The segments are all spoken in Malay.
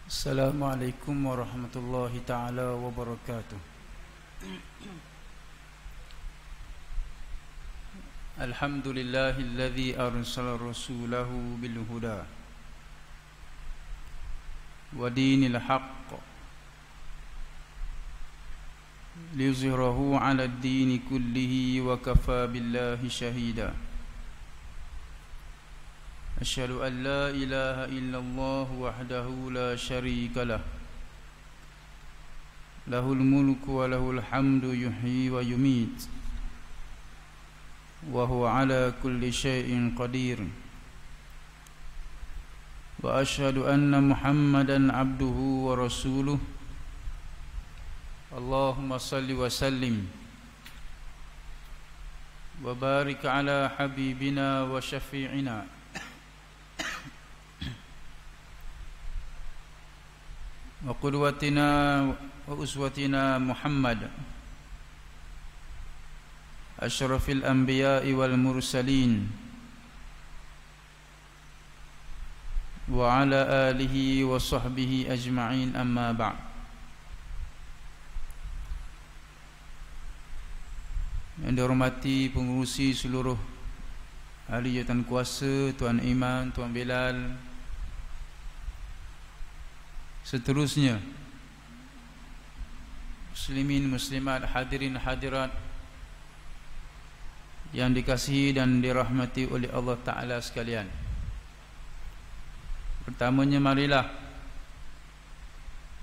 Assalamualaikum warahmatullahi ta'ala wabarakatuh. Alhamdulillahilladzi arsala rasulahu bil huda wa dinil haqq liyuzhirahu 'ala ad-dini kullihi wa kafa billahi shahida. Asyhadu an la ilaha illallah wahdahu la syarika lah. Lahul mulku wa lahul hamdu yuhyi wa yumit. Wa huwa ala kulli syai'in qadir. Wa asyhadu anna Muhammadan abduhu wa rasuluh. Allahumma salli wa sallim wa barik ala habibina wa syafi'ina wa qudwatina wa uswatina Muhammad asyrafil anbiya'i wal mursalin wa ala alihi wa sahbihi ajma'in, amma ba'd. Yang dihormati pengurusi seluruh ahli jawatan kuasa, Tuan Iman, Tuan Bilal, seterusnya muslimin muslimat, hadirin hadirat yang dikasihi dan dirahmati oleh Allah Ta'ala sekalian. Pertamanya, marilah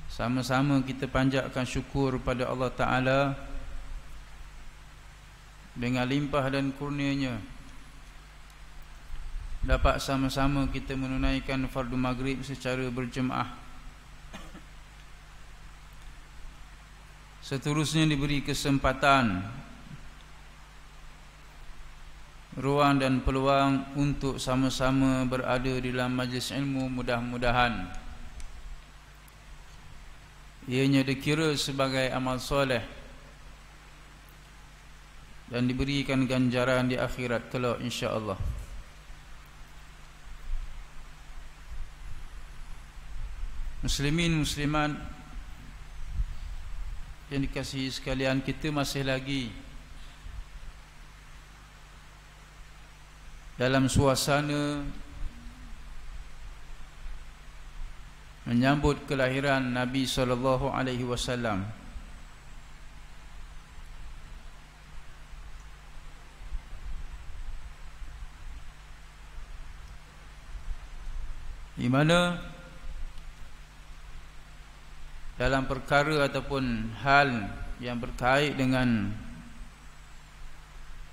sama-sama kita panjatkan syukur pada Allah Ta'ala dengan limpah dan kurnianya dapat sama-sama kita menunaikan fardu maghrib secara berjemaah. Seterusnya diberi kesempatan, ruang dan peluang untuk sama-sama berada di dalam majlis ilmu. Mudah-mudahan ianya dikira sebagai amal soleh dan diberikan ganjaran di akhirat kelak, insya-Allah. Muslimin muslimat yang dikasihi sekalian, kita masih lagi dalam suasana menyambut kelahiran Nabi sallallahu alaihi wasallam. Di mana dalam perkara ataupun hal yang berkait dengan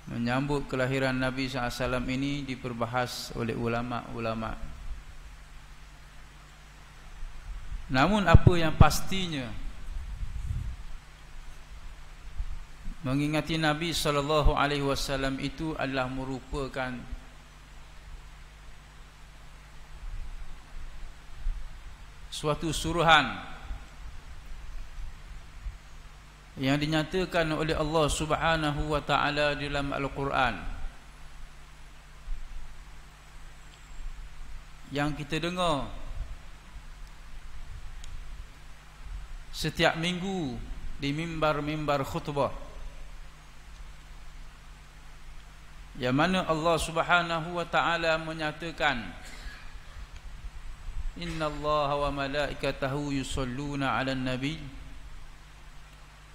menyambut kelahiran Nabi SAW ini diperbahas oleh ulama-ulama. Namun apa yang pastinya, mengingati Nabi SAW itu adalah merupakan suatu suruhan yang dinyatakan oleh Allah Subhanahu wa ta'ala dalam Al-Quran, yang kita dengar setiap minggu di mimbar-mimbar khutbah, yang mana Allah Subhanahu wa ta'ala menyatakan, Inna Allah wa malaikatahu yusalluna ala nabi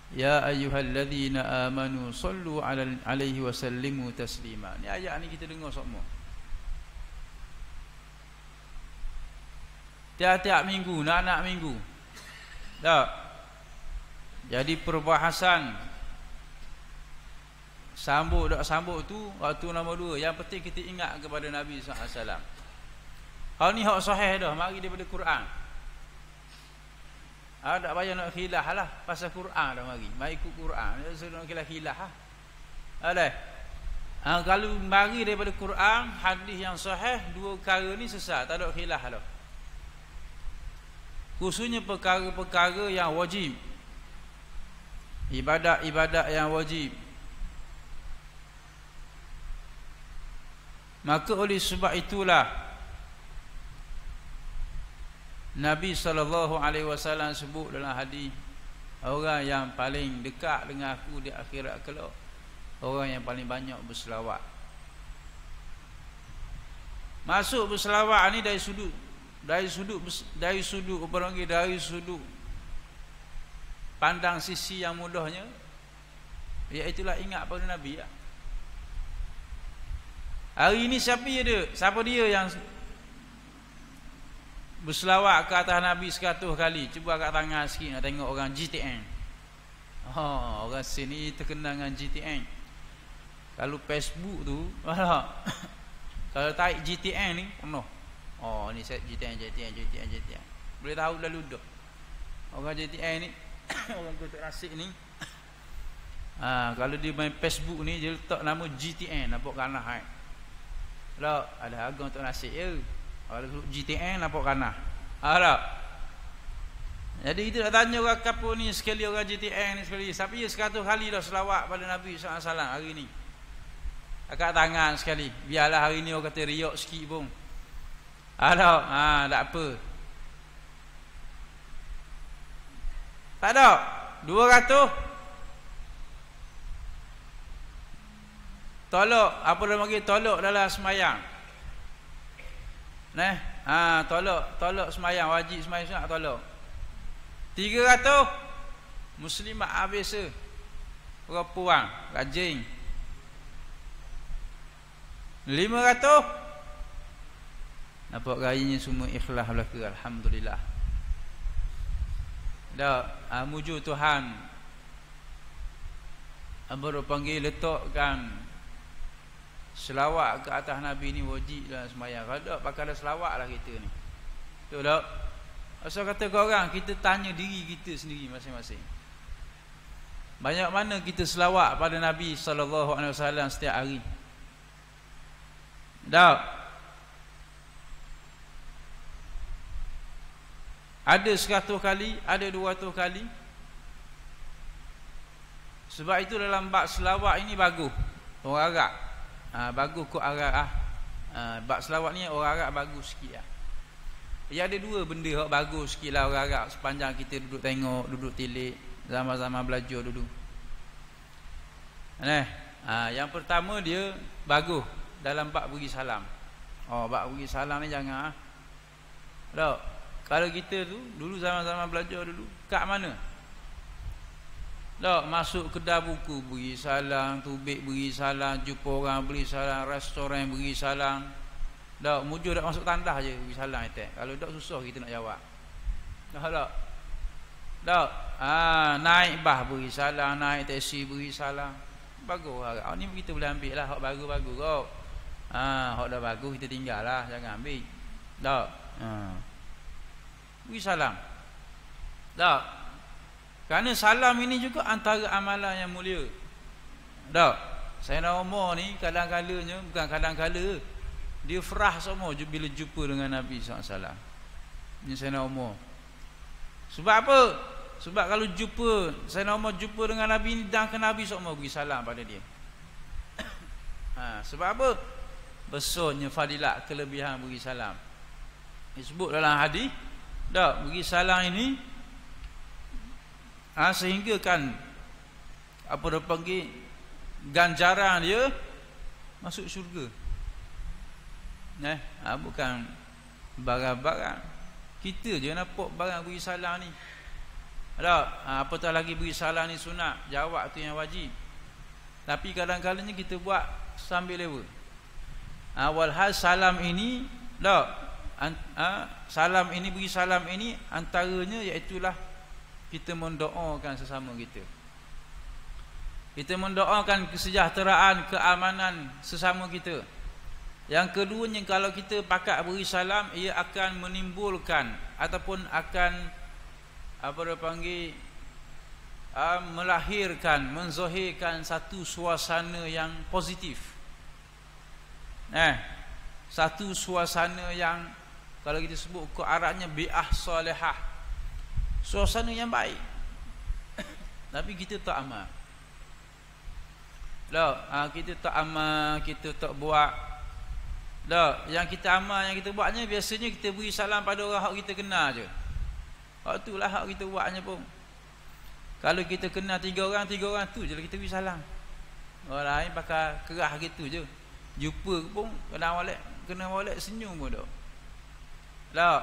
Ya ayyuhalladzina amanu sallu alaihi wa sallimu taslima. Ni ayat ni kita dengar semua tiap-tiap minggu, nak minggu. Tak. Jadi perbahasan sambut tak sambut tu waktu nombor 2. Yang penting kita ingat kepada Nabi SAW. Hal ni hak sahih dah, mari daripada Quran. Tak payah nak khilaf lah pasal Quran dah mari. Mari ikut Quran. Jangan nak khilaf lah. Ada. Kalau mari daripada Quran, hadis yang sahih, dua perkara ni sesat, tak ada khilaf dah. Khususnya perkara-perkara yang wajib. Ibadat-ibadat yang wajib. Maka oleh sebab itulah Nabi SAW sebut dalam hadis, orang yang paling dekat dengan aku di akhirat kelak, orang yang paling banyak berselawat. Masuk berselawat ni dari sudut pandang sisi yang mudahnya, iaitulah ingat pada Nabi ya. Hari ni siapa dia yang berselawat ke atas Nabi 100 kali? Cuba angkat tangan sikit nak tengok orang GTN. Orang sini terkenal dengan GTN. Kalau Facebook tu, kalau tarik GTN ni penuh. Ni set GTN. Boleh tahu lalu dah. Orang GTN ni orang Kota Rasik ni, kalau dia main Facebook ni, dia letak nama GTN, nampak kanah kan. Kalau ada harga untuk Rasik je, kalau GTN nampak kanah. Tak. Jadi kita nak tanya orang kapur ni sekali, orang GTN ni sekali, siapa dia 100 kali dah selawat pada Nabi SAW hari ni. Angkat tangan sekali. Biarlah hari ni orang kata riak sikit pun. Tak apa. Tak ada. 200. Tolak, apa dia panggil, tolak dalam semayang. Tolak semayang, wajib semayang sunat tolak. 300 muslimat biasa, orang puang, rajin. 500 nampak gayanya semua ikhlas belaka, alhamdulillah. Muju Tuhan, apa dia panggil, letakkan selawat ke atas Nabi ni wajib dalam semayang. Kalau tak, pakai selawat lah kita ni. Betul tak? Asal kata kau orang, kita tanya diri kita sendiri masing-masing. Banyak mana kita selawat pada Nabi SAW setiap hari? Tak? Ada 100 kali, ada 200 kali. Sebab itu dalam bab selawat ini bagus. Orang Arab bagus kot Arab bab selawat ni orang Arab bagus sikit lah. Ya, ada dua benda yang bagus sikit lah orang Arab sepanjang kita duduk tengok, duduk tilik, zaman-zaman belajar dulu. Yang pertama dia bagus dalam bab beri salam. Bab beri salam ni jangan tak. Kalau kita tu dulu zaman-zaman belajar dulu, kat mana? Tak, masuk kedai buku beri salam, tubik beri salam, jumpa orang beri salam, restoran beri salam. Tak, mujur tak masuk tandas je beri salam itu. Kalau tak susah kita nak jawab. Tak. Naik bas beri salam, naik teksi beri salam. Bagus. Ni kita boleh ambil lah hak bagus-bagus kau. Hak dah bagus kita tinggal lah, jangan ambil. Tak. Beri salam. Tak. Kerana salam ini juga antara amalan yang mulia. Tak. Sayyidina Umar ni kadang-kadangnya, bukan kadang-kadang, dia frah semua bila jumpa dengan Nabi SAW. Ini Sayyidina Umar. Sebab apa? Sebab kalau Sayyidina Umar jumpa dengan Nabi ni, dan ke Nabi SAW beri salam pada dia. Sebab apa? Besarnya fadilat, kelebihan beri salam. Disebut dalam hadis. Tak, beri salam ini sehingga kan apa dia panggil, ganjaran dia masuk syurga. Bukan barang-barang. Kita je nampak barang beri salam ni. Tak, apatah lagi beri salam ni sunat, jawab tu yang wajib. Tapi kadang-kadangnya kita buat sambil lewa. Walhal salam ini, tak, salam ini, beri salam ini antaranya iaitulah kita mendoakan sesama kita. Kita mendoakan kesejahteraan, keamanan sesama kita. Yang keduanya, kalau kita pakat beri salam, ia akan menimbulkan ataupun akan apa dia panggil, melahirkan, menzahirkan satu suasana yang positif. Satu suasana yang, kalau kita sebut ke Arabnya, bi'ah salihah, suasana yang baik. Tapi kita tak amal. Kita tak amal, kita tak buat. Dah, yang kita amal, yang kita buatnya biasanya kita beri salam pada orang hak kita kenal je. Hak itulah hak kita buatnya pun. Kalau kita kenal tiga orang tu je lah kita beri salam. Orang lain pakai kerah gitu je. Jumpa pun kena molek senyum pun dah. Dah,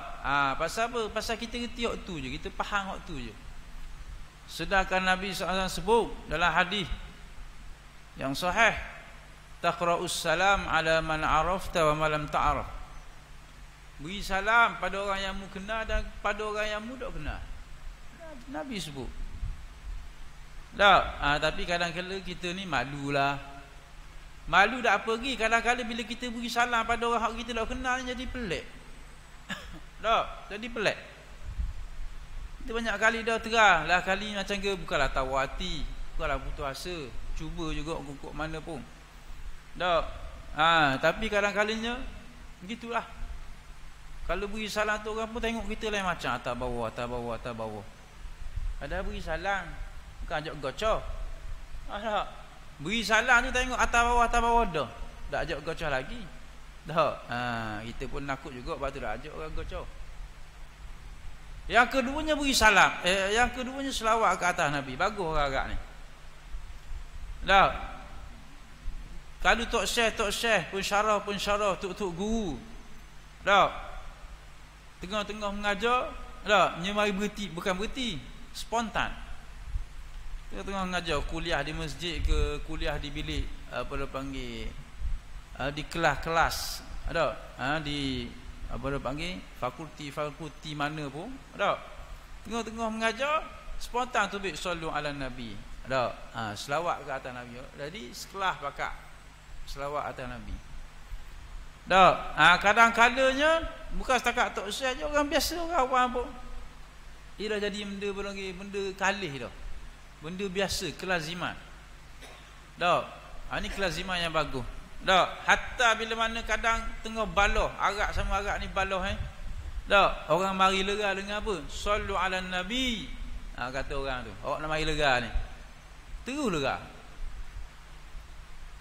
pasal apa? Pasal kita reti hak tu je, kita faham hak tu je. Sedangkan Nabi SAW sebut dalam hadis yang sahih, taqra'us salam ala man arafta wa man lam ta'raf. Beri salam pada orang yang mu kenal dan pada orang yang mu tak kenal. Nabi sebut. Tak, tapi kadang-kadang kita ni malulah. Malu tak pergi. Kadang-kadang bila kita beri salam pada orang yang kita tak kenal jadi pelik. Tak, jadi pelik. Kita banyak kali dah terang lah, kali macam ke bukanlah tahu hati, bukanlah putus asa, cuba juga kok mana pun. Tak. Tapi kadang-kalinya begitulah. Kalau beri salam tu orang pun tengok kita lain macam atas bawah. Ada beri salam bukan ajak gocah. Tak. Beri salam tu tengok atas bawah dah. Tak ajak gocah lagi. Tak. Kita pun nakut juga lepas tu dah ajak orang gocah. Yang keduanya beri salam. Yang keduanya selawat ke atas Nabi. Bagus agak ni. Tak. Kalau tok syekh, pensyarah, tok guru. Tak. Tengah-tengah mengajar, tak, nyemari berhenti, bukan berhenti, spontan. Tengah-tengah mengajar, kuliah di masjid ke kuliah di bilik apa dia panggil, di kelas-kelas, ada, di apa dia panggil, fakulti mana pun, ada. Tengah-tengah mengajar, spontan tu baik sallu ala Nabi. Ada, selawat ke atas Nabi. Jadi sekelas pakak selawat atas Nabi. Dah, kadang-kadangnya bukan setakat tok syekh je, orang biasa, orang awam pun. Ia dah jadi benda kalih dah. Benda biasa, kelaziman. Dah, ini kelaziman yang bagus. Dah, hatta bila mana kadang tengah baloh, arak sama arak ni baloh Dah, orang mari lega dengan apa? Sallu ala Nabi. Kata orang tu, awak nak mari lega ni. Terus lega.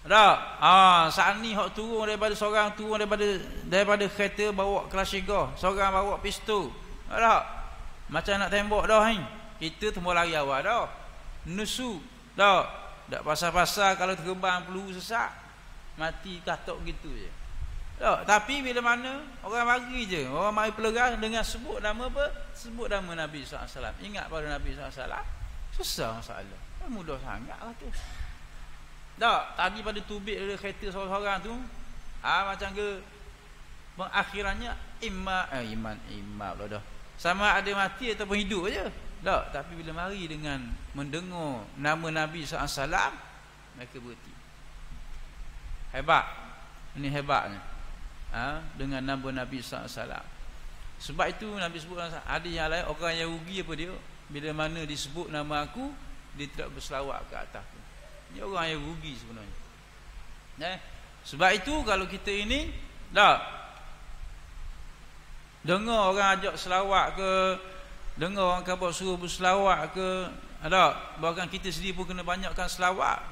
Dah, saat ni hak turun daripada kereta bawa kelashiga, seorang bawa pistol. Dah, macam nak tembak dah ni. Kita semua lari awal dah. Nusu. Dah, tak pasal-pasal kalau terbang peluru sesak, mati katok gitu je. Dah, tapi bila mana orang mari je, orang mari pelegas dengan sebut nama apa? Sebut nama Nabi SAW. Ingat pada Nabi SAW. Susah masalah. Mudah sangat lah tu. Tak, tadi pada tubik dari kereta seorang-seorang tu, macam ke pengakhirannya iman pula dah. Sama ada mati ataupun hidup aja. Tak, tapi bila mari dengan mendengar nama Nabi SAW, mereka berhenti. Hebat. Ini hebatnya. Dengan nama Nabi SAW. Sebab itu Nabi sebut ada yang lain, orang yang rugi apa dia? Bila mana disebut nama aku, dia tidak berselawat ke atasku. Dia orang yang rugi sebenarnya. Sebab itu kalau kita ini dengar orang ajak selawat ke, dengar orang khabar suruh berselawat ke, bahkan kita sendiri pun kena banyakkan selawat.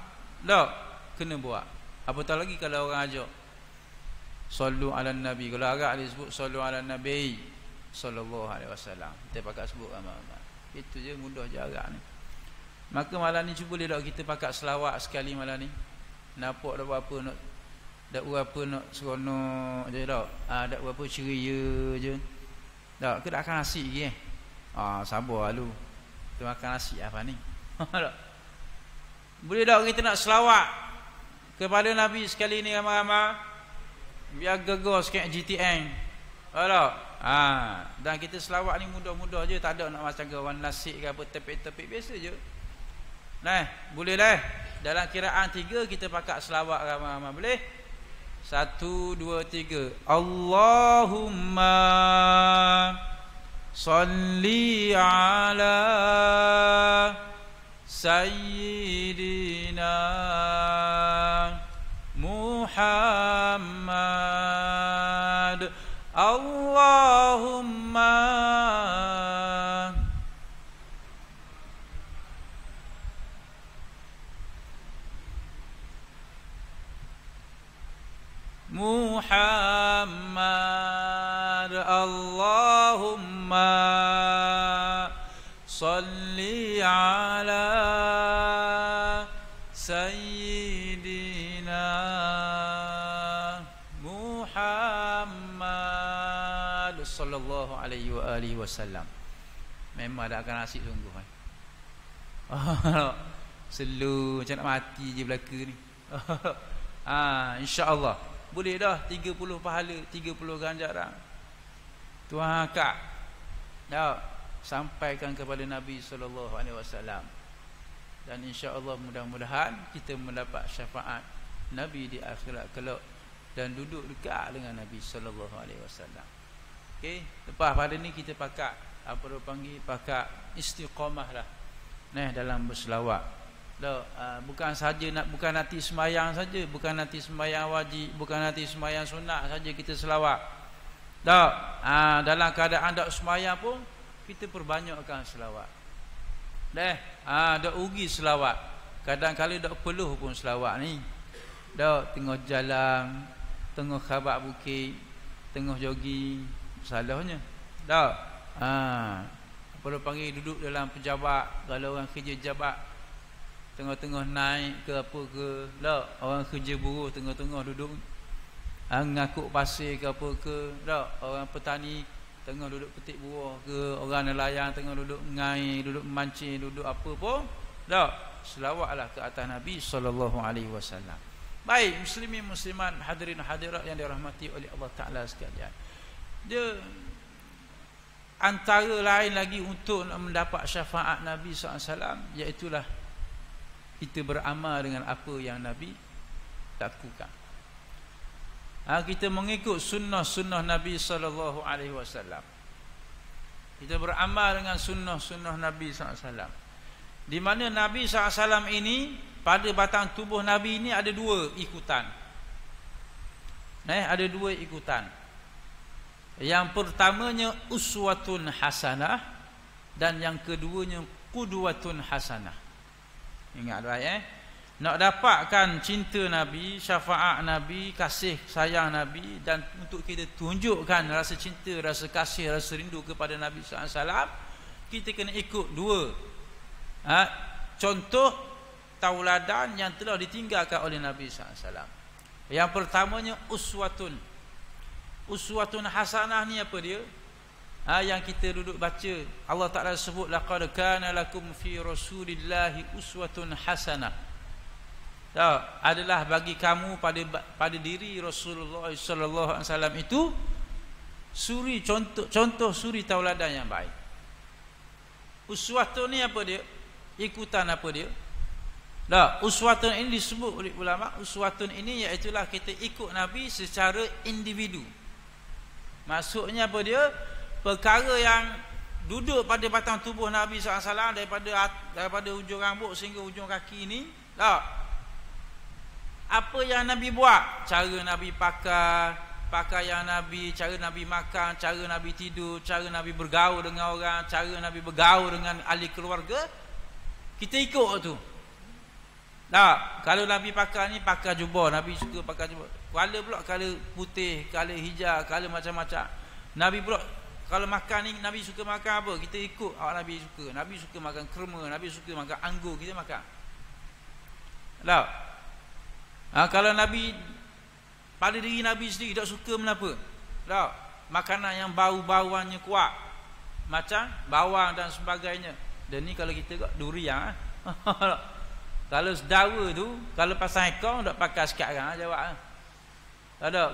Kena buat. Apatah lagi kalau orang ajak sallu ala Nabi. Kalau agak dia sebut sallu ala Nabi sallallahu alaihi wasallam, kita pakai sebut ramai-ramai. Itu je, mudah je agak ni. Maka malam ni cuba dia kita pakai selawat sekali malam ni. Nampak dah berapa nak, dak berapa nak seronok je dak. Dak berapa ceria je. Dak ke dak akan nasi lagi sabar lu. Kita makan nasi apa ni? Boleh dak kita nak selawat kepada Nabi sekali ni ramai-ramai. Biar gegar sikit GTN. Dan kita selawat ni mudah-mudah je, tak ada nak macam kawan nasi ke apa, tepik-tepik biasa je. Boleh lah. Dalam kiraan 3 kita pakai selawat ramai-ramai. Boleh? 1, 2, 3. Allahumma salli ala Sayyidina Muhammad. Allahumma Muhammad sallallahu alaihi wasallam. Memang dah akan nasib sungguh kan. Selu macam nak mati je belaka ni. Insya-Allah boleh dah 30 pahala, 30 ganjaran. Tuhan akak dah sampaikan kepada Nabi sallallahu alaihi wasallam. Dan insya-Allah mudah-mudahan kita mendapat syafaat Nabi di akhirat kelak dan duduk dekat dengan Nabi sallallahu alaihi wasallam. Okey, lepas pada ni kita pakat apa dia panggil, pakat istiqamah lah. Dalam berselawat. Bukan saja nak, bukan nanti sembahyang saja, bukan nanti sembahyang wajib, bukan nanti sembahyang sunat saja kita selawat. Dalam keadaan tak sembahyang pun kita perbanyakkan selawat. Dak ugi selawat. Kadang-kadang dak perlu pun selawat ni. Tengah jalan, tengah khabar bukit, tengah jogging, salahnya. Apa dia panggil, duduk dalam pejabat, kalau orang kerja jabat tengah-tengah naik ke apa ke, orang kerja buruh tengah-tengah duduk ngakuk pasir ke apa ke, orang petani tengah duduk petik buah ke, orang nelayan tengah duduk ngai, duduk mancing, duduk apa pun, selawatlah ke atas Nabi sallallahu alaihi wasallam. Baik muslimin muslimat, hadirin hadirat yang dirahmati oleh Allah Taala sekalian. Dia antara lain lagi untuk mendapat syafaat Nabi SAW, iaitulah kita beramal dengan apa yang Nabi lakukan. Kita mengikut sunnah-sunnah Nabi SAW. Kita beramal dengan sunnah-sunnah Nabi SAW. Di mana Nabi SAW ini, pada batang tubuh Nabi ini ada dua ikutan. Ada dua ikutan. Yang pertamanya uswatun hasanah, dan yang keduanya qudwatun hasanah. Ingat baik nak dapatkan cinta Nabi, syafaat Nabi, kasih sayang Nabi, dan untuk kita tunjukkan rasa cinta, rasa kasih, rasa rindu kepada Nabi SAW, kita kena ikut dua contoh tauladan yang telah ditinggalkan oleh Nabi SAW. Yang pertamanya uswatun hasanah ni apa dia? Yang kita duduk baca, Allah Ta'ala sebut laqad kana lakum fi rasulillahi uswatun hasanah. Adalah bagi kamu pada diri Rasulullah sallallahu alaihi wasallam itu suri, contoh suri tauladan yang baik. Uswatun ni apa dia? Ikutan apa dia? Uswatun ini disebut oleh ulama, uswatun ini iaitulah kita ikut Nabi secara individu. Maksudnya apa dia? Perkara yang duduk pada batang tubuh Nabi SAW, daripada ujung rambut sehingga ujung kaki ni, apa yang Nabi buat, cara Nabi pakaian Nabi, cara Nabi makan, cara Nabi tidur, cara Nabi bergaul dengan orang, cara Nabi bergaul dengan ahli keluarga, kita ikut tu. Kalau Nabi pakai ni, pakai jubah, Nabi suka pakai jubah. Kala pula kala putih, kala hijau, kala macam-macam. Nabi pula kalau makan ni, Nabi suka makan apa, kita ikut apa Nabi suka. Nabi suka makan kurma, Nabi suka makan anggur, kita makan. Kalau Nabi, pada diri Nabi sendiri tak suka menapa, makanan yang bau-bauannya kuat, macam bawang dan sebagainya. Dan ni kalau kita durian. Kalau sedawa tu, kalau pasang ekor tak pakai sekarang jawab.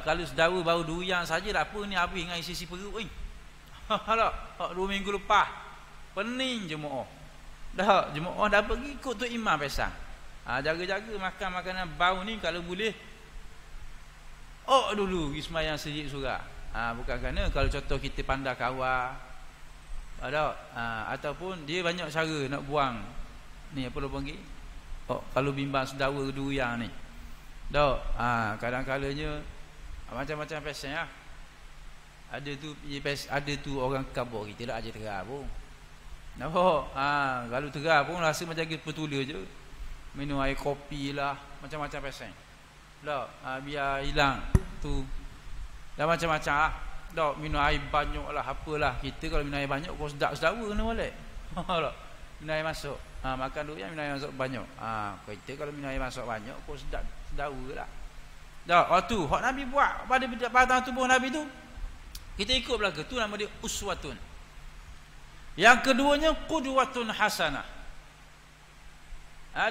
Kalau sedawa bau durian saja tak apa, ni habis dengan isi perut ni. 2 minggu lepas pening jemaah. Jemaah dah pergi ikut tu imam pesan. Jaga-jaga makan makanan bau ni, kalau boleh dulu pergi sembahyang sejid surah. Bukan kerana kalau contoh kita pandai kawal, ataupun dia banyak cara nak buang ni, apa dia panggil, kalau bimbang sedawa durian ni. Kadang-kalanya macam-macam pesan lah. Ada tu orang kabur kita tak aja terang pun. Kalau terang pun rasa macam kita petula je. Minum air kopi lah, macam-macam pesan. Biar hilang tu. Dah macam-macam lah. Minum air banyak lah, apalah. Kita kalau minum air banyak kau sedap sedawa ni boleh. Minum air masuk. Makan dulu yang minum air masuk banyak. Kita kalau minum air masuk banyak kau sedap sedawa lah. Waktu hak Nabi buat pada batang tubuh Nabi tu, Kita ikut belaka, tu nama dia uswatun. Yang keduanya qudwatun hasanah.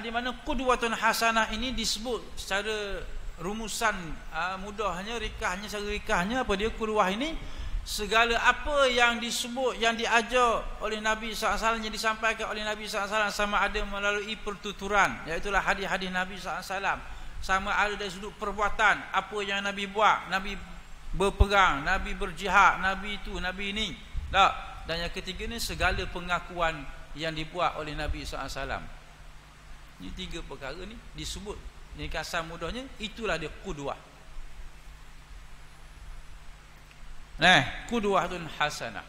Di mana qudwatun hasanah ini disebut secara rumusan mudahnya, rikahnya, secara rikahnya apa dia qudwah ini? Segala apa yang disebut, yang diajar oleh Nabi SAW, yang disampaikan oleh Nabi SAW, sama ada melalui pertuturan, iaitulah hadis-hadis Nabi SAW, sama ada dari sudut perbuatan, apa yang Nabi buat, Nabi berperang, Nabi berjihad, Nabi itu, Nabi ini, tak? Dan yang ketiga ni segala pengakuan yang dibuat oleh Nabi SAW. Ini tiga perkara ni disebut, ini kasar mudahnya, itulah dia qudwah. Qudwatun hasanah.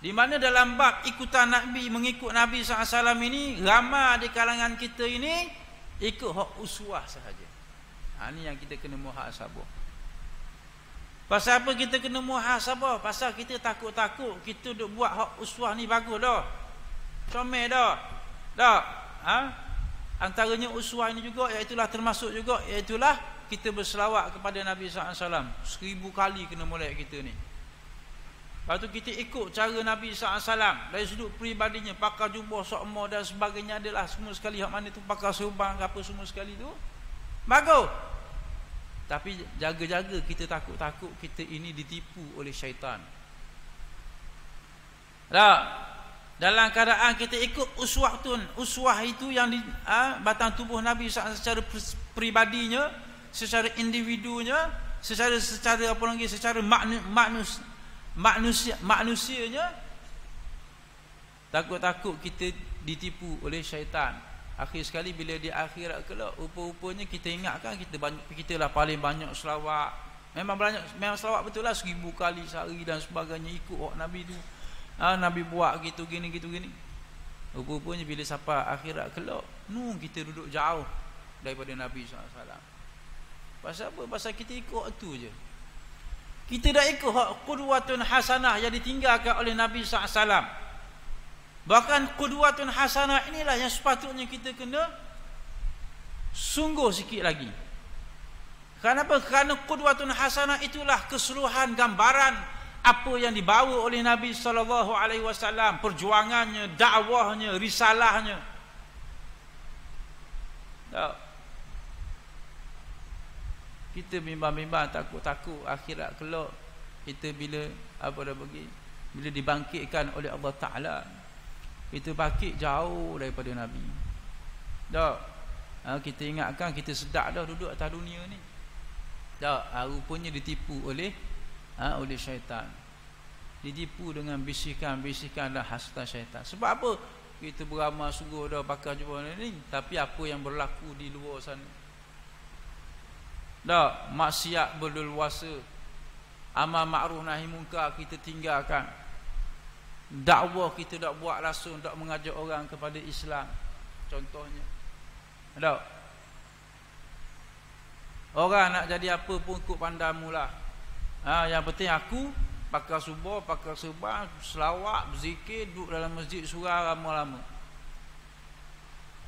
Di mana dalam bab ikutan Nabi, mengikut Nabi SAW ini, ramai di kalangan kita ini ikut hak uswah sahaja. Ini yang kita kena muhasabah. Pasal apa kita kena muhasabah? Pasal kita takut-takut kita duk buat hak uswah ni bagus dah, comel dah, tak? Antaranya uswah ini juga, iaitulah termasuk juga, iaitulah kita berselawat kepada Nabi SAW 1000 kali kena molek kita ni. Lepas tu kita ikut cara Nabi SAW dari sudut peribadinya, pakai jubah sokmo dan sebagainya, adalah semua sekali hak mana tu, pakai serban apa semua sekali tu bagus. Tapi jaga-jaga kita takut-takut kita ini ditipu oleh syaitan. Tak? Dalam keadaan kita ikut uswatun, uswah itu yang di batang tubuh Nabi secara peribadinya, secara individunya, secara apa lagi, secara manusianya, takut-takut kita ditipu oleh syaitan. Akhir sekali bila di akhirat kelak, rupa-rupanya kita ingatkan kita lah paling banyak selawat. Memang selawat betul lah, 1000 kali sehari dan sebagainya, ikut Nabi tu. Nabi buat gitu gini. Rupa-rupanya bila sampai akhirat kelak, kita duduk jauh daripada Nabi SAW. Pasal apa? Pasal kita ikut tu je. Kita dah ikut hak qudwatun hasanah yang ditinggalkan oleh Nabi SAW. Bahkan qudwatun hasanah inilah yang sepatutnya kita kena sungguh sikit lagi. Kenapa? Kerana qudwatun hasanah itulah keseluruhan gambaran apa yang dibawa oleh Nabi SAW, perjuangannya, dakwahnya, risalahnya. Tak? Kita bimbang-bimbang, takut-takut akhirat kelak kita bila bila dibangkitkan oleh Allah Ta'ala, kita bangkit jauh daripada Nabi. Tak? Kita ingatkan kita sedap dah duduk atas dunia ni. Tak? Rupanya ditipu oleh syaitan. Ditipu dengan bisikan-bisikan dan hasutan syaitan. Sebab apa? Kita beramal sungguh dah pakai jubah ni, tapi apa yang berlaku di luar sana? Tak? Maksiat berleluasa, amal ma'ruf nahi munkar kita tinggalkan, dakwah kita tak buat langsung, tak mengajak orang kepada Islam contohnya. Tak? Orang nak jadi apa pun ikut pandamu lah. Yang penting aku pakai subuh, pakai serban, selawat, berzikir, duduk dalam masjid surau lama-lama.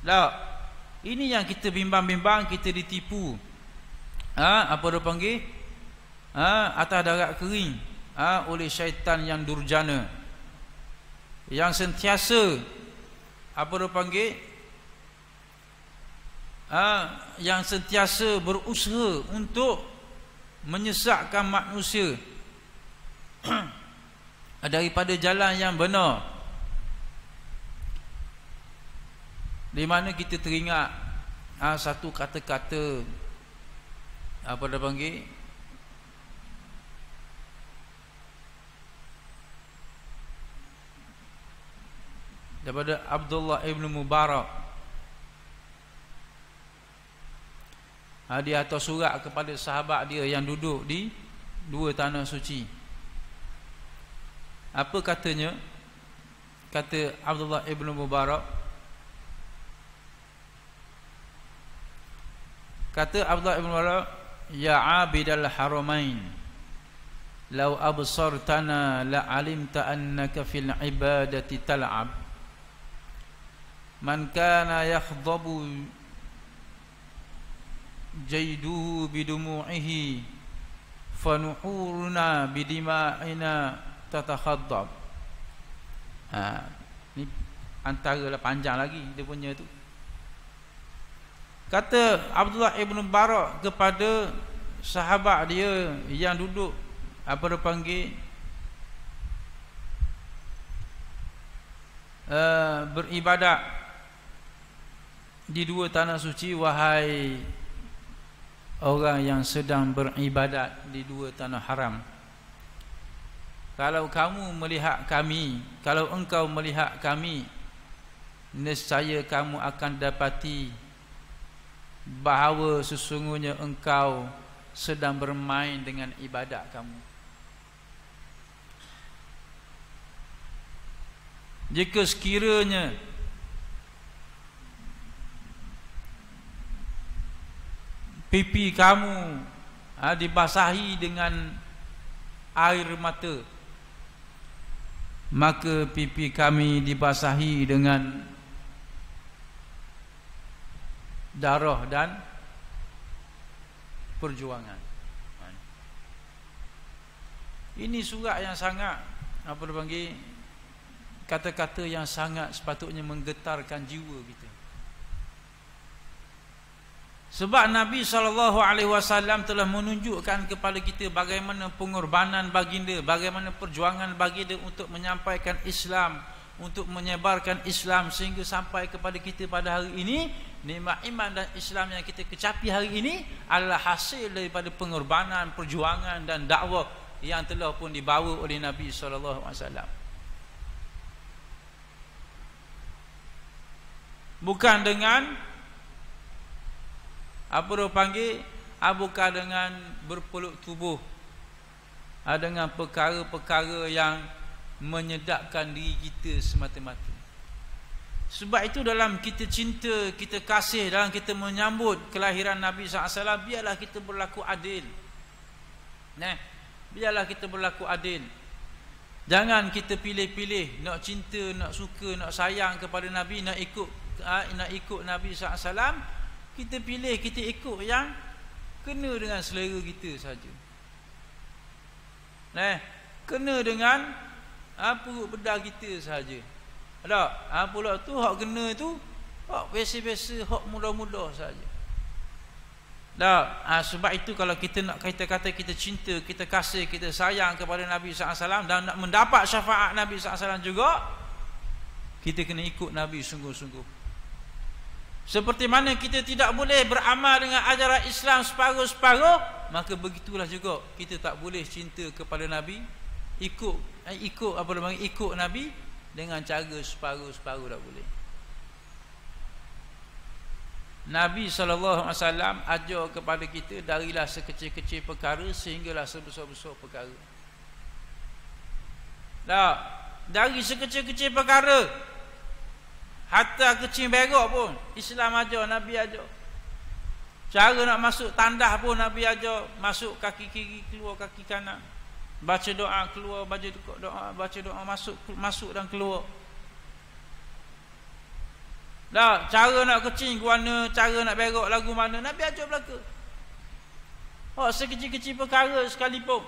Tak? Ini yang kita bimbang-bimbang, kita ditipu. Apa dia panggil? Atas darat kering oleh syaitan yang durjana, yang sentiasa apa dia panggil, yang sentiasa berusaha untuk menyesatkan manusia daripada jalan yang benar. Di mana kita teringat satu kata-kata apa dia panggil, daripada Abdullah ibn Mubarak. Dia atas surat kepada sahabat dia yang duduk di dua tanah suci. Apa katanya? Kata Abdullah ibn Mubarak, kata Abdullah ibn Mubarak, ya abidal haramain, law absartana la alimta annaka fil ibadati tal'ab. Man kana yakhdabu jayduhu bidumu'ihi fanuhuruna bidima'ina tatakhaddab. Ni antara lah panjang lagi dia punya tu. Kata Abdullah ibn Barak kepada sahabat dia yang duduk apa dia panggil beribadat di dua tanah suci, wahai orang yang sedang beribadat di dua tanah haram, kalau kamu melihat kami, kalau engkau melihat kami, nescaya kamu akan dapati bahawa sesungguhnya engkau sedang bermain dengan ibadat kamu. Jika sekiranya pipi kamu dibasahi dengan air mata, maka pipi kami dibasahi dengan darah dan perjuangan. Ini surat yang sangat apa dipanggil, kata-kata yang sangat sepatutnya menggetarkan jiwa kita. Sebab Nabi SAW telah menunjukkan kepada kita bagaimana pengorbanan baginda, bagaimana perjuangan baginda untuk menyampaikan Islam, untuk menyebarkan Islam sehingga sampai kepada kita pada hari ini. Nikmat iman dan Islam yang kita kecapi hari ini adalah hasil daripada pengorbanan, perjuangan dan dakwah yang telah pun dibawa oleh Nabi SAW. Bukan dengan apa dia panggil, bukan dengan berpeluk tubuh, dengan perkara-perkara yang menyedapkan diri kita semata-mata. Sebab itu dalam kita cinta, kita kasih, dalam kita menyambut kelahiran Nabi SAW, biarlah kita berlaku adil. Biarlah kita berlaku adil. Jangan kita pilih-pilih nak cinta, nak suka, nak sayang kepada Nabi, nak ikut Nabi SAW. Kita pilih, kita ikut yang kena dengan selera kita saja. Kena dengan perut bedah kita saja. Tak? Pula tu hak kena tu hak biasa-biasa, hak mudah-mudah saja. Tak? Sebab itu kalau kita nak kata kita cinta, kita kasih, kita sayang kepada Nabi SAW dan nak mendapat syafaat Nabi SAW juga, kita kena ikut Nabi sungguh-sungguh. Seperti mana kita tidak boleh beramal dengan ajaran Islam separuh-separuh, maka begitulah juga kita tak boleh cinta kepada Nabi, ikut Nabi dengan cara separuh-separuh, tak boleh. Nabi SAW ajar kepada kita, darilah sekecil-kecil perkara sehinggalah sebesar-besar perkara. Tak, dari sekecil-kecil perkara, hatta kecil berak pun Islam ajar, Nabi ajar. Cara nak masuk tandah pun Nabi ajar, masuk kaki kiri, keluar kaki kanan, baca doa, keluar baca doa, baca doa, masuk dan keluar. Dah, cara nak kecil mana, cara nak berak lagu mana, Nabi ajar belaka. Sekecil-kecil perkara sekalipun,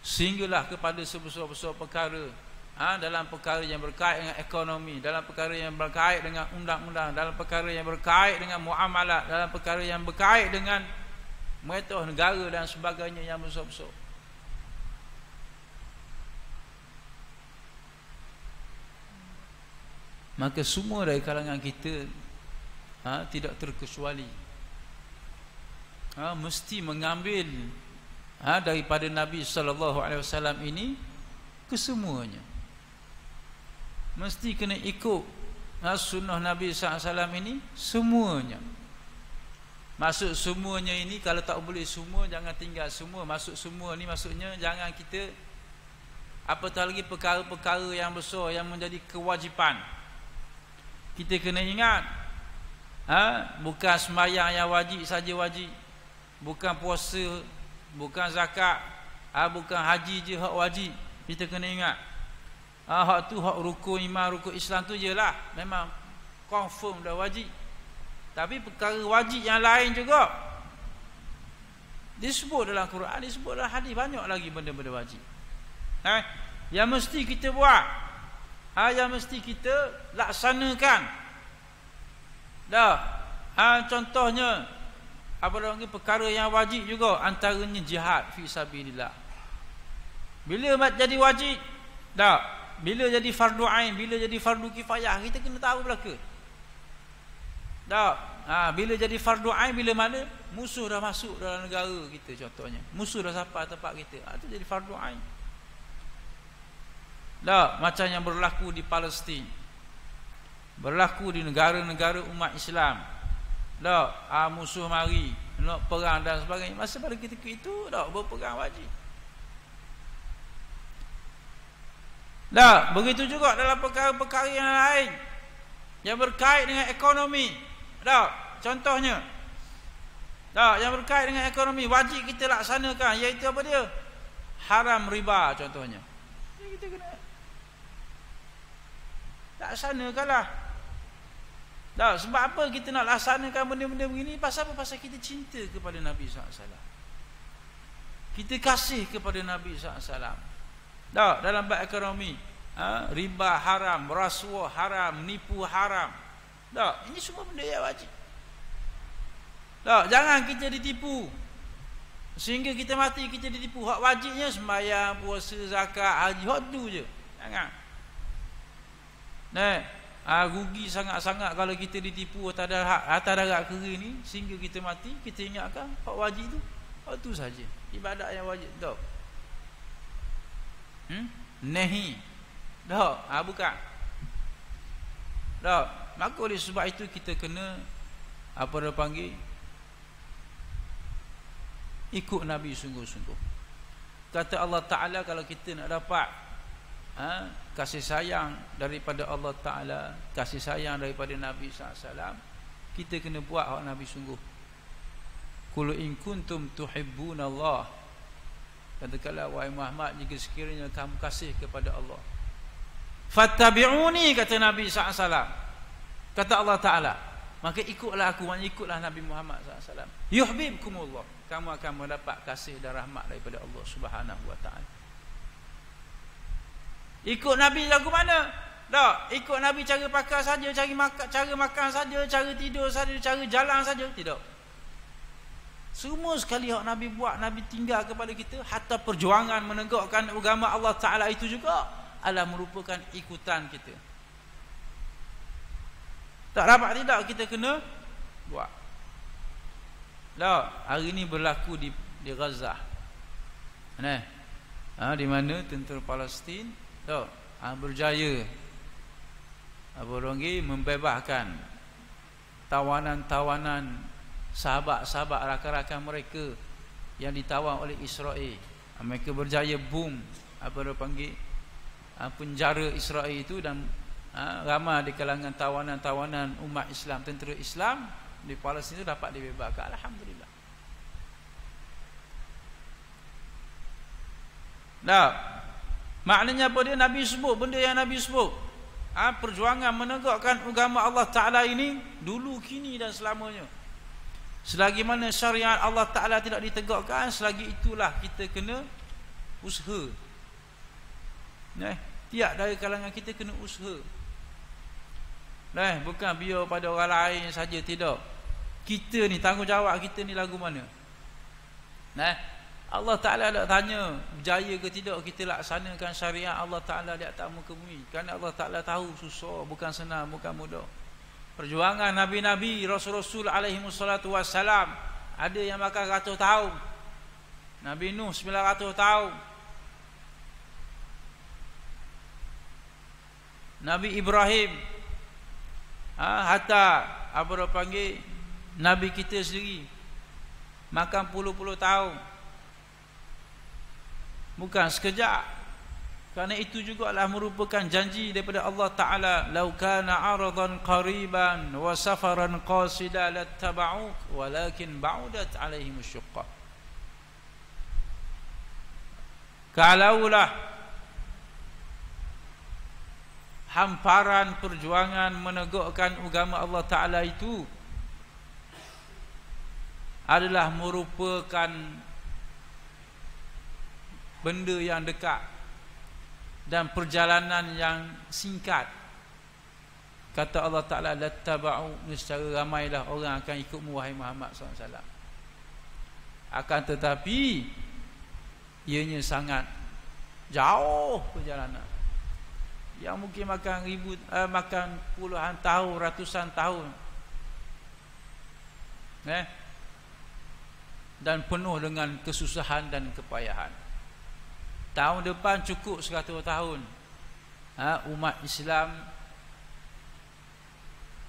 sehinggalah kepada sebesar-besar perkara. Dalam perkara yang berkait dengan ekonomi, dalam perkara yang berkait dengan undang-undang, dalam perkara yang berkait dengan muamalat, dalam perkara yang berkait dengan metode negara dan sebagainya yang besar-besar. Maka semua dari kalangan kita tidak terkecuali mesti mengambil daripada Nabi SAW ini kesemuanya. Mesti kena ikut sunnah Nabi SAW ini semuanya. Maksud semuanya ini, kalau tak boleh semua, jangan tinggal semua. Maksud semua ni maksudnya jangan kita apatah lagi perkara-perkara yang besar yang menjadi kewajipan. Kita kena ingat, bukan sembahyang yang wajib saja wajib, bukan puasa, bukan zakat, bukan haji je hak wajib. Kita kena ingat, hak tu hak rukun iman, rukun Islam tu je lah, memang confirm dah wajib. Tapi perkara wajib yang lain juga Disebut dalam Quran, disebut dalam hadis, banyak lagi benda-benda wajib. Yang mesti kita buat, yang mesti kita laksanakan. Dah. Contohnya apa lagi perkara yang wajib juga, antaranya jihad fi sabilillah. Bila jadi wajib? Dah. Bila jadi fardu ain, bila jadi fardu kifayah, kita kena tahu belaka. Dah. Bila jadi fardu ain, bila mana musuh dah masuk dalam negara kita, contohnya musuh dah sampai tempat kita, itu jadi fardu ain. Dah, macam yang berlaku di Palestin, berlaku di negara-negara umat Islam. Dah, musuh mari nak perang dan sebagainya, masa pada ketika itu dah berperang wajib. Dah, begitu juga dalam perkara-perkara yang lain yang berkait dengan ekonomi. Dah, contohnya dah, yang berkait dengan ekonomi wajib kita laksanakan, iaitu apa dia? Haram riba contohnya. Jadi kita kena laksanakanlah. Dah, sebab apa kita nak laksanakan benda-benda begini? Pasal apa? Pasal kita cinta kepada Nabi SAW. Kita kasih kepada Nabi SAW. Dah, dalam bab ekonomi, riba haram, rasuah haram, nipu haram. Dah, ini semua benda yang wajib. Dah, jangan kita ditipu sehingga kita mati kita ditipu. Hak wajibnya sembahyang, puasa, zakat, haji, hak tu je. Jangan. Rugi sangat-sangat kalau kita ditipu atas darat kera ni, sehingga kita mati kita ingatkan hak wajib tu, hak tu saja ibadat yang wajib. Tak. Nahi. Tak, bukan. Tak. Maka oleh sebab itu kita kena apa dia panggil, ikut Nabi sungguh-sungguh. Kata Allah Ta'ala, kalau kita nak dapat kasih sayang daripada Allah Ta'ala, kasih sayang daripada Nabi SAW, kita kena buat hak Nabi sungguh. Qul in kuntum tuhibbunallah, katakanlah wahai Muhammad, jika sekiranya kamu kasih kepada Allah, fattabi'uni, kata Nabi SAW, kata Allah Ta'ala, maka ikutlah aku, maknanya ikutlah Nabi Muhammad SAW. Yuhibbukumullah, kamu akan mendapat kasih dan rahmat daripada Allah Subhanahu wa Ta'ala. Ikut Nabi lagu mana? Tak, ikut Nabi cara pakai saja, cara makan saja, cara tidur saja, cara jalan saja, tidak. Semua sekali hak Nabi buat, Nabi tinggal kepada kita, hatta perjuangan menegakkan agama Allah Ta'ala itu juga adalah merupakan ikutan kita. Tak dapat tidak, kita kena buat. Tak, hari ini berlaku di Gaza. Di mana tentera Palestin berjaya membebaskan tawanan-tawanan, sahabat-sahabat rakan-rakan mereka yang ditawan oleh Israel. Mereka berjaya boom penjara Israel itu, dan ramai di kalangan tawanan-tawanan umat Islam, tentera Islam di Palestin itu dapat dibebaskan. Alhamdulillah. Nah, maknanya apa dia? Nabi sebut benda yang Nabi sebut, perjuangan menegakkan agama Allah Ta'ala ini dulu, kini dan selamanya. Selagi mana syariat Allah Ta'ala tidak ditegakkan, selagi itulah kita kena usaha. Tiap dari kalangan kita kena usaha. Bukan biar pada orang lain saja, tidak. Kita ni, tanggungjawab kita ni lagu mana? Allah Ta'ala tak tanya berjaya ke tidak kita laksanakan syariat Allah Ta'ala di atas muka bumi. Kerana Allah Ta'ala tahu susah, bukan senang, bukan mudah. Perjuangan Nabi-Nabi, Rasul-Rasul alaihimussalatu wassalam, ada yang makan 100 tahun. Nabi Nuh 900 tahun. Nabi Ibrahim, hatta Nabi kita sendiri makan puluh-puluh tahun. Bukan sekejap. Kerana itu juga adalah merupakan janji daripada Allah Ta'ala, "Lau kana 'aradan qariban wa safaran qasida lattaba'uk walakin ba'udat 'alaihim asy-syuqqa." Kalaulah hamparan perjuangan menegakkan agama Allah Ta'ala itu adalah merupakan benda yang dekat dan perjalanan yang singkat. Kata Allah Ta'ala, lattaba'u, secara ramailah orang akan ikutmu wahai Muhammad SAW. Akan tetapi ianya sangat jauh perjalanan, yang mungkin makan puluhan tahun, ratusan tahun, dan penuh dengan kesusahan dan kepayahan. Tahun depan cukup 100 tahun. Umat Islam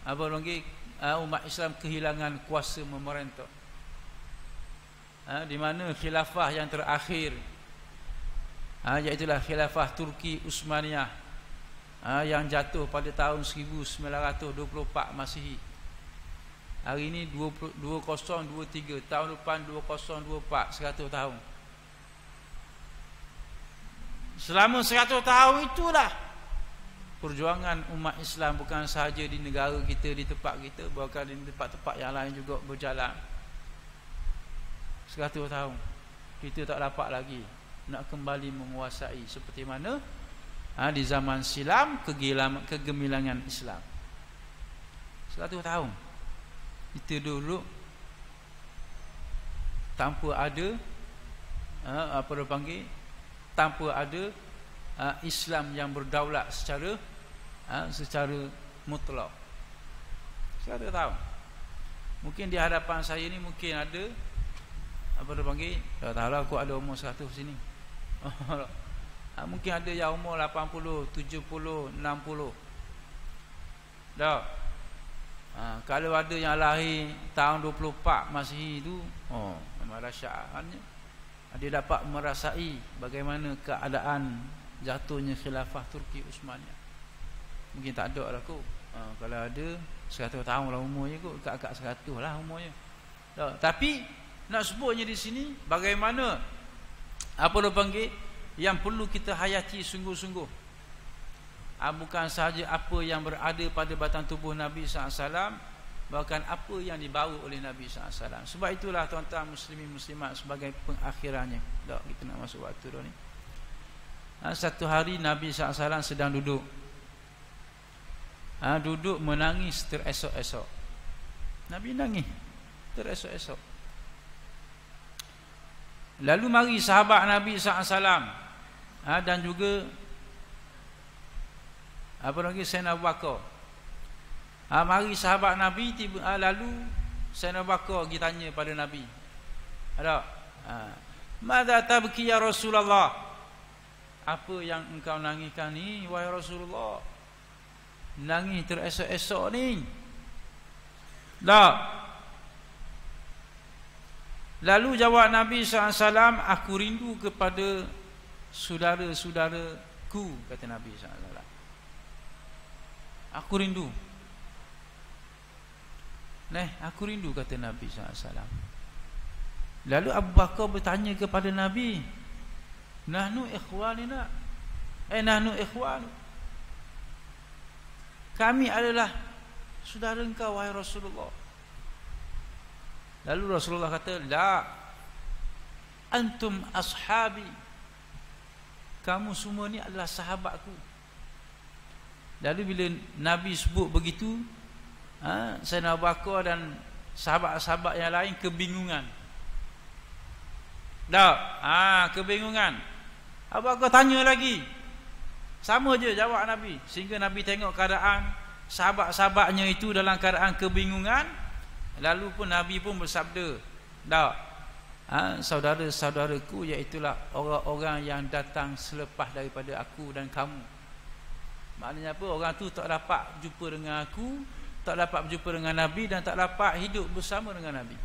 umat Islam kehilangan kuasa memerintah. Di mana khilafah yang terakhir, iaitulah khilafah Turki Utsmaniyah, yang jatuh pada tahun 1924 Masihi. Hari ini 2023, tahun depan 2024, 100 tahun. Selama 100 tahun itulah perjuangan umat Islam, bukan sahaja di negara kita, di tempat kita, bahkan di tempat-tempat yang lain juga berjalan. 100 tahun kita tak dapat lagi nak kembali menguasai seperti mana di zaman silam kegemilangan Islam. 100 tahun kita duduk tanpa ada tanpa ada Islam yang berdaulat secara mutlak. 100 tahun. Mungkin di hadapan saya ni mungkin ada tak tahulah, aku ada umur 100 sini. Mungkin ada yang umur 80, 70, 60. Dah. Kalau ada yang lahir tahun 24 Masihi itu, memang dahsyatnya. Dia dapat merasai bagaimana keadaan jatuhnya khilafah Turki Utsmaniyah. Mungkin tak ada lah kot. Kalau ada 100 tahun lah umurnya kot, kat 100 lah umurnya. Tapi nak sebutnya di sini bagaimana yang perlu kita hayati sungguh-sungguh. Bukan sahaja apa yang berada pada batang tubuh Nabi SAW, bahkan apa yang dibawa oleh Nabi SAW. Sebab itulah tuan-tuan muslimin muslimat, sebagai pengakhirannya, kita nak masuk waktu dah ni. Satu hari Nabi SAW sedang duduk menangis teresok-esok. Nabi nangis teresok-esok. Lalu mari sahabat Nabi SAW dan juga Sayyidina Abu Bakar. Mari sahabat Nabi lalu Sayyidina Abu Bakar pergi tanya pada Nabi. Madza tabki ya Rasulullah? Apa yang engkau nangiskan ni wahai Rasulullah? Nangis teresok-esok ni. Lalu jawab Nabi SAW, aku rindu kepada saudara-saudaraku, kata Nabi SAW. Aku rindu. Aku rindu, kata Nabi SAW. Lalu Abu Bakar bertanya kepada Nabi, Nahnu ikhwan. Kami adalah saudara engkau wahai Rasulullah. Lalu Rasulullah kata, la, antum ashabi. Kamu semua ni adalah sahabatku. Lalu bila Nabi sebut begitu, Sayyidina Abu Bakar dan sahabat-sahabat yang lain kebingungan. Kebingungan. Abu Bakar tanya lagi. Sama je jawab Nabi. Sehingga Nabi tengok keadaan sahabat-sahabatnya itu dalam keadaan kebingungan. Lalu pun Nabi pun bersabda, saudara-saudaraku iaitulah orang-orang yang datang selepas daripada aku dan kamu. Maknanya apa? Orang tu tak dapat jumpa dengan aku, tak dapat berjumpa dengan Nabi, dan tak dapat hidup bersama dengan Nabi.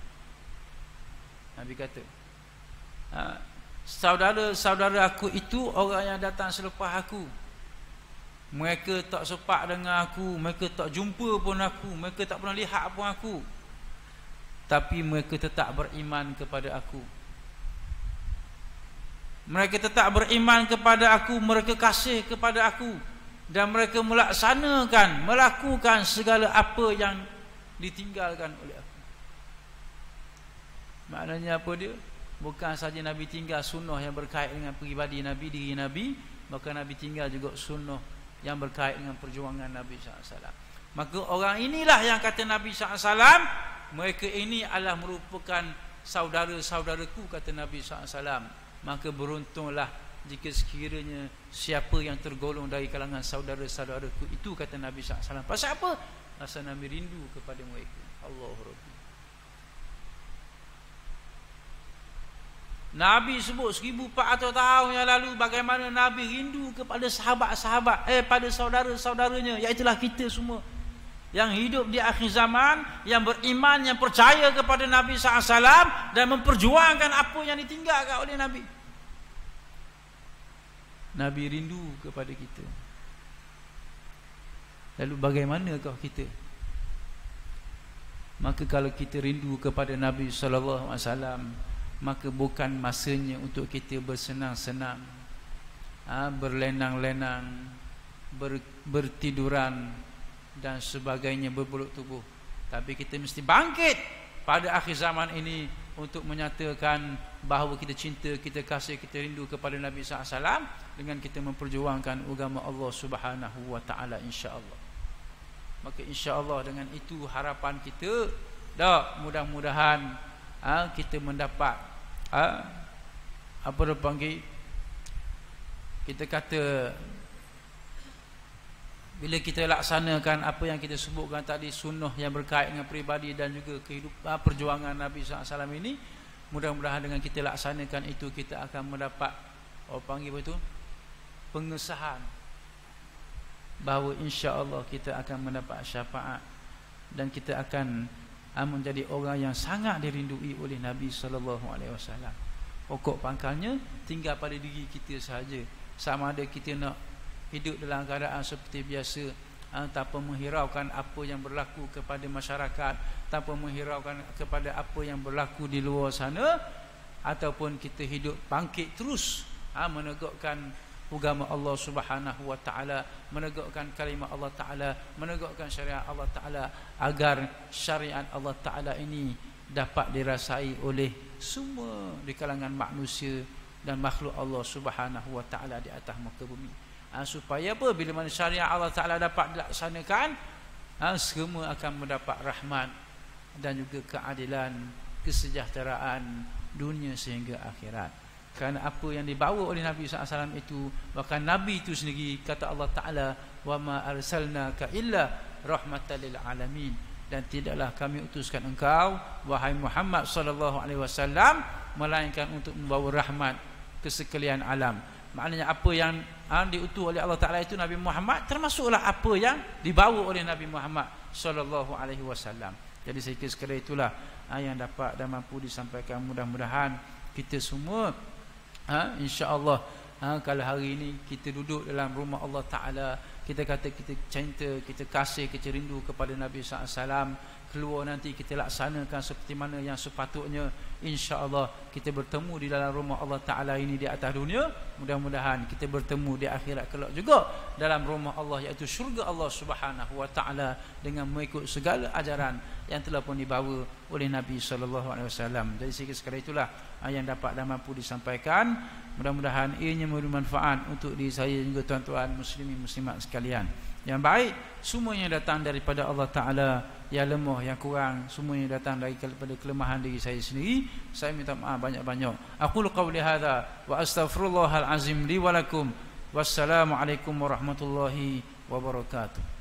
Nabi kata, saudara-saudara aku itu orang yang datang selepas aku. Mereka tak sepak dengan aku, mereka tak jumpa pun aku, mereka tak pernah lihat pun aku, tapi mereka tetap beriman kepada aku. Mereka tetap beriman kepada aku, mereka kasih kepada aku, dan mereka melakukan segala apa yang ditinggalkan oleh aku. Maknanya apa dia? Bukan saja Nabi tinggal sunnah yang berkait dengan peribadi Nabi, diri Nabi, maka Nabi tinggal juga sunnah yang berkait dengan perjuangan Nabi SAW. Maka orang inilah yang kata Nabi SAW, mereka ini adalah merupakan saudara-saudaraku, kata Nabi SAW. Maka beruntunglah jika sekiranya siapa yang tergolong dari kalangan saudara-saudaraku itu, kata Nabi SAW. Pasal apa? Pasal Nabi rindu kepada mereka. Allah Rabbi. Nabi sebut 1400 tahun yang lalu bagaimana Nabi rindu kepada sahabat-sahabat, pada saudara-saudaranya, iaitulah kita semua yang hidup di akhir zaman, yang beriman, yang percaya kepada Nabi SAW dan memperjuangkan apa yang ditinggalkan oleh Nabi. Nabi rindu kepada kita. Lalu bagaimanakah kita? Maka kalau kita rindu kepada Nabi SAW, maka bukan masanya untuk kita bersenang-senang, berlenang-lenang, bertiduran dan sebagainya, berpeluk tubuh. Tapi kita mesti bangkit pada akhir zaman ini untuk menyatakan bahawa kita cinta, kita kasih, kita rindu kepada Nabi SAW dengan kita memperjuangkan agama Allah Subhanahu wa taala, insya-Allah. Maka insya-Allah dengan itu harapan kita, mudah-mudahan kita mendapat apa dia panggil, kita kata bila kita laksanakan apa yang kita sebutkan tadi, sunnah yang berkait dengan peribadi dan juga kehidupan perjuangan Nabi SAW ini, mudah-mudahan dengan kita laksanakan itu, kita akan mendapat apa panggil itu, pengesahan bahawa insya-Allah kita akan mendapat syafaat dan kita akan menjadi orang yang sangat dirindui oleh Nabi SAW. Pokok pangkalnya tinggal pada diri kita sahaja. Sama ada kita nak hidup dalam keadaan seperti biasa, tanpa menghiraukan apa yang berlaku kepada masyarakat, tanpa menghiraukan kepada apa yang berlaku di luar sana, ataupun kita hidup bangkit terus menegakkan agama Allah Subhanahu wa taala, menegakkan kalimah Allah taala, menegakkan syariat Allah taala, agar syariat Allah taala ini dapat dirasai oleh semua di kalangan manusia dan makhluk Allah Subhanahu wa taala di atas muka bumi. Supaya apa? Bila mana syariat Allah taala dapat dilaksanakan, semua akan mendapat rahmat dan juga keadilan, kesejahteraan dunia sehingga akhirat. Kerana apa yang dibawa oleh Nabi SAW itu, bahkan Nabi itu sendiri kata Allah Ta'ala, wa ma arsalnaka illa rahmatan lil alamin, dan tidaklah kami utuskan engkau wahai Muhammad SAW melainkan untuk membawa rahmat ke sekalian alam. Maknanya apa yang diutus oleh Allah Ta'ala itu Nabi Muhammad, termasuklah apa yang dibawa oleh Nabi Muhammad SAW. Jadi saya kira sekadar itulah yang dapat dan mampu disampaikan. Mudah-mudahan kita semua insya-Allah, kalau hari ini kita duduk dalam rumah Allah Ta'ala, kita kata kita cinta, kita kasih, kita rindu kepada Nabi SAW, keluar nanti kita laksanakan seperti mana yang sepatutnya, insya-Allah kita bertemu di dalam rumah Allah Ta'ala ini di atas dunia. Mudah-mudahan kita bertemu di akhirat kelak juga dalam rumah Allah, iaitu syurga Allah Subhanahu wa taala, dengan mengikut segala ajaran yang telah pun dibawa oleh Nabi SAW. Jadi sekadar itulah yang dapat dan mampu disampaikan. Mudah-mudahan ianya memberi manfaat untuk diri saya dan juga tuan-tuan muslimin muslimat sekalian. Yang baik semua yang datang daripada Allah Ta'ala, yang lemah, yang kurang, semua yang datang daripada kelemahan diri saya sendiri. Saya minta maaf banyak-banyak. Aqulu qawli hadza wa astaghfirullahal azim li wa lakum. Wassalamualaikum warahmatullahi wabarakatuh.